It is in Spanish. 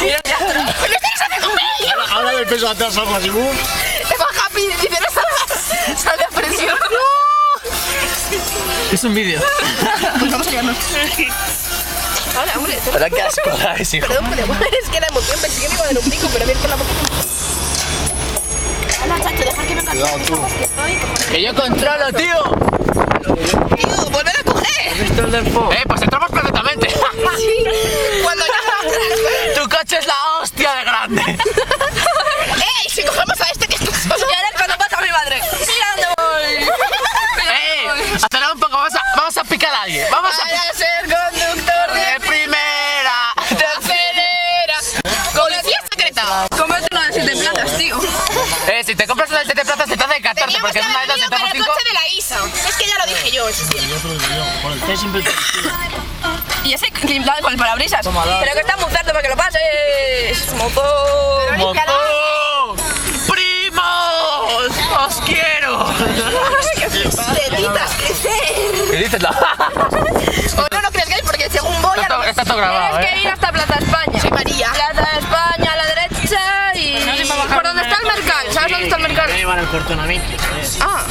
Mira, ahora el peso atrás, algo así. te baja happy, dice, no sal de presión. Es un vídeo. Pues vamos a quedarnos. Hola, hombre. Hola, qué asco dais, hijo. Perdón, es que la emoción pensé que me iba a dar un pico, pero abierto la boca. Hola, chacho, dejar que me encante. Que yo controlo, tío. Tío, volver a coger. Pues entramos perfectamente. Sí. Cuando ya... Tu coche es la hostia de grande. ¡Ey! Si cogemos a este que es tu solo. Y ahora cuando pasa a mi madre. Mira dónde voy. Acelera un poco, vamos a picar a alguien. Vamos a Para ser conductor de primera. te acelera. Policía secreta. Cómprate una de 7 plazas, tío. Si te compras una de 7 plazas, te te hace 14, Teníamos porque que en una de haber esas venido con entramos el 5. coche de la Isa. Es que ya lo dije yo, eso sí. Y ese limpiado con el parabrisas. Pero que está muy cerdo para que lo pases. Mozo. ¡Mozo! ¡Primos! ¡Os quiero! Tetitas crecer. ¿Qué dices? O no lo crees, porque según voy a... Está todo grabado, Tienes que ir hasta Plaza España. Soy María. Plaza España a la derecha y... por donde está el mercado. ¿Sabes dónde está el mercado? Me llevan el cortonamiento. Ah.